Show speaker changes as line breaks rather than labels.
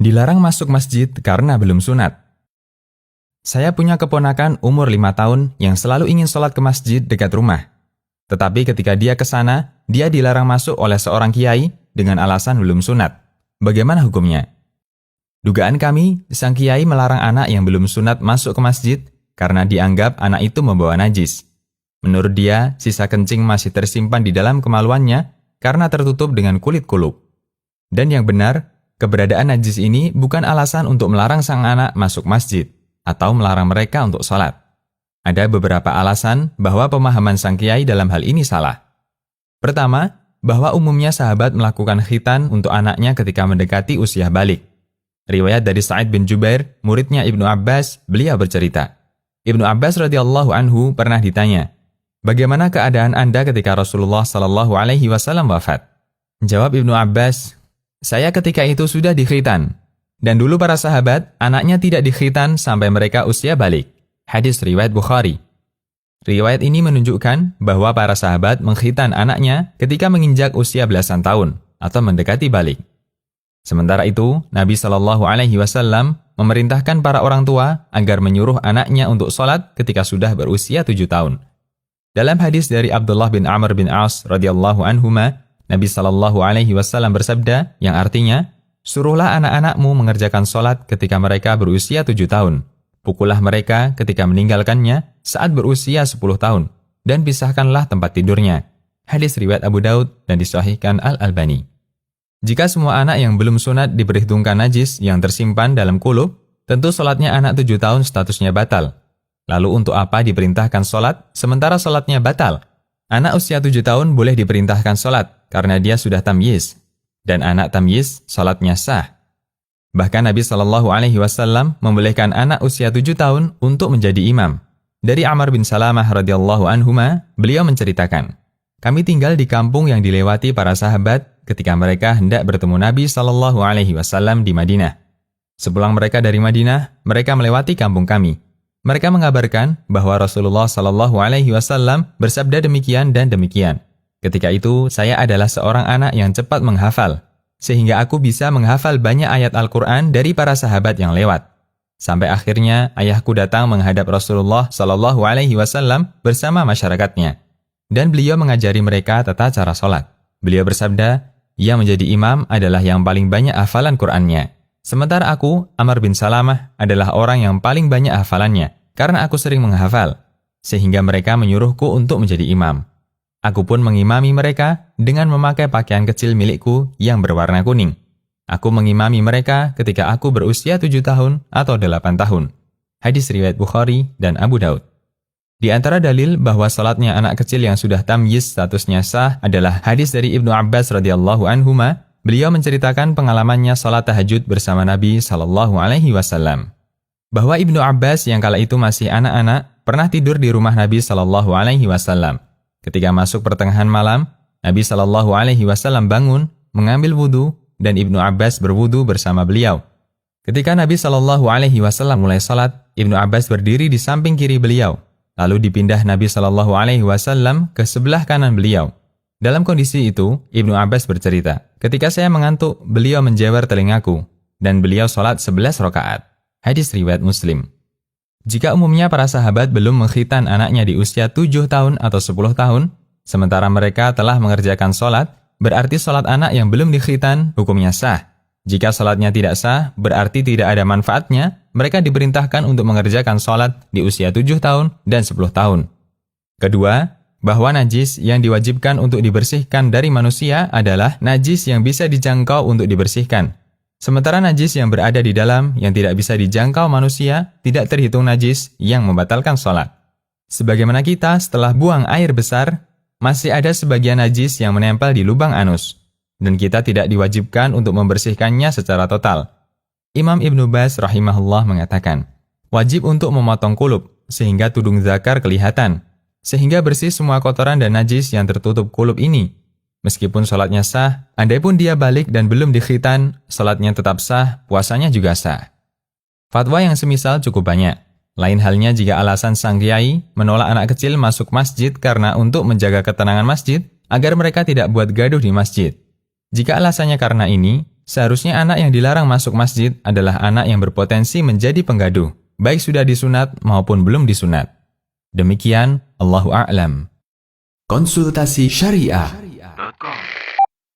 Dilarang masuk masjid karena belum sunat. Saya punya keponakan umur 5 tahun yang selalu ingin sholat ke masjid dekat rumah. Tetapi ketika dia ke sana, dia dilarang masuk oleh seorang kiai dengan alasan belum sunat. Bagaimana hukumnya? Dugaan kami, sang kiai melarang anak yang belum sunat masuk ke masjid karena dianggap anak itu membawa najis. Menurut dia, sisa kencing masih tersimpan di dalam kemaluannya karena tertutup dengan kulit kulub. Dan yang benar, keberadaan najis ini bukan alasan untuk melarang sang anak masuk masjid atau melarang mereka untuk sholat. Ada beberapa alasan bahwa pemahaman sang kiai dalam hal ini salah. Pertama, bahwa umumnya sahabat melakukan khitan untuk anaknya ketika mendekati usia balik. Riwayat dari Sa'id bin Jubair, muridnya Ibnu Abbas, beliau bercerita. Ibnu Abbas radhiyallahu anhu pernah ditanya, "Bagaimana keadaan Anda ketika Rasulullah sallallahu alaihi wasallam wafat?" Jawab Ibnu Abbas, "Saya ketika itu sudah dikhitan. Dan dulu para sahabat, anaknya tidak dikhitan sampai mereka usia balik." Hadis riwayat Bukhari. Riwayat ini menunjukkan bahwa para sahabat mengkhitan anaknya ketika menginjak usia belasan tahun atau mendekati balik. Sementara itu, Nabi Shallallahu Alaihi Wasallam memerintahkan para orang tua agar menyuruh anaknya untuk sholat ketika sudah berusia 7 tahun. Dalam hadis dari Abdullah bin Amr bin As radhiyallahu anhuma, Nabi Shallallahu Alaihi Wasallam bersabda yang artinya, "Suruhlah anak-anakmu mengerjakan sholat ketika mereka berusia 7 tahun. Pukullah mereka ketika meninggalkannya saat berusia 10 tahun, dan pisahkanlah tempat tidurnya." Hadis riwayat Abu Daud dan disahihkan Al-Albani. Jika semua anak yang belum sunat diperhitungkan najis yang tersimpan dalam kulub, tentu sholatnya anak 7 tahun statusnya batal. Lalu untuk apa diperintahkan sholat, sementara sholatnya batal? Anak usia 7 tahun boleh diperintahkan sholat, karena dia sudah tamyiz. Dan anak tamyiz, sholatnya sah. Bahkan Nabi Shallallahu Alaihi Wasallam membolehkan anak usia 7 tahun untuk menjadi imam. Dari Amr bin Salamah radhiyallahu anhuma, beliau menceritakan, "Kami tinggal di kampung yang dilewati para sahabat ketika mereka hendak bertemu Nabi Shallallahu Alaihi Wasallam di Madinah. Sepulang mereka dari Madinah, mereka melewati kampung kami. Mereka mengabarkan bahwa Rasulullah Shallallahu Alaihi Wasallam bersabda demikian dan demikian. Ketika itu, saya adalah seorang anak yang cepat menghafal, sehingga aku bisa menghafal banyak ayat Al-Quran dari para sahabat yang lewat. Sampai akhirnya ayahku datang menghadap Rasulullah Shallallahu Alaihi Wasallam bersama masyarakatnya, dan beliau mengajari mereka tata cara sholat. Beliau bersabda, ia menjadi imam adalah yang paling banyak hafalan Qurannya. Sementara aku, Amr bin Salamah, adalah orang yang paling banyak hafalannya, karena aku sering menghafal, sehingga mereka menyuruhku untuk menjadi imam. Aku pun mengimami mereka dengan memakai pakaian kecil milikku yang berwarna kuning. Aku mengimami mereka ketika aku berusia 7 tahun atau 8 tahun. Hadis riwayat Bukhari dan Abu Daud. Di antara dalil bahwa salatnya anak kecil yang sudah tamyiz statusnya sah adalah hadis dari Ibnu Abbas radhiyallahu anhuma. Beliau menceritakan pengalamannya salat tahajud bersama Nabi sallallahu alaihi wasallam. Bahwa Ibnu Abbas yang kala itu masih anak-anak pernah tidur di rumah Nabi sallallahu alaihi wasallam. Ketika masuk pertengahan malam, Nabi Shallallahu Alaihi Wasallam bangun, mengambil wudhu, dan Ibnu Abbas berwudhu bersama beliau. Ketika Nabi Shallallahu Alaihi Wasallam mulai salat, Ibnu Abbas berdiri di samping kiri beliau. Lalu dipindah Nabi Shallallahu Alaihi Wasallam ke sebelah kanan beliau. Dalam kondisi itu, Ibnu Abbas bercerita, ketika saya mengantuk, beliau menjewer telingaku, dan beliau salat 11 rakaat. Hadis riwayat Muslim. Jika umumnya para sahabat belum mengkhitan anaknya di usia 7 tahun atau 10 tahun, sementara mereka telah mengerjakan sholat, berarti sholat anak yang belum dikhitan hukumnya sah. Jika sholatnya tidak sah, berarti tidak ada manfaatnya, mereka diperintahkan untuk mengerjakan sholat di usia 7 tahun dan 10 tahun. Kedua, bahwa najis yang diwajibkan untuk dibersihkan dari manusia adalah najis yang bisa dijangkau untuk dibersihkan. Sementara najis yang berada di dalam yang tidak bisa dijangkau manusia tidak terhitung najis yang membatalkan sholat. Sebagaimana kita setelah buang air besar, masih ada sebagian najis yang menempel di lubang anus, dan kita tidak diwajibkan untuk membersihkannya secara total. Imam Ibnu Baz rahimahullah mengatakan, wajib untuk memotong kulub sehingga tudung zakar kelihatan, sehingga bersih semua kotoran dan najis yang tertutup kulub ini. Meskipun sholatnya sah, andaipun dia balik dan belum dikhitan, sholatnya tetap sah, puasanya juga sah. Fatwa yang semisal cukup banyak. Lain halnya jika alasan sang kiai menolak anak kecil masuk masjid karena untuk menjaga ketenangan masjid, agar mereka tidak buat gaduh di masjid. Jika alasannya karena ini, seharusnya anak yang dilarang masuk masjid adalah anak yang berpotensi menjadi penggaduh, baik sudah disunat maupun belum disunat. Demikian, Allahu a'lam.
Konsultasi Syariah.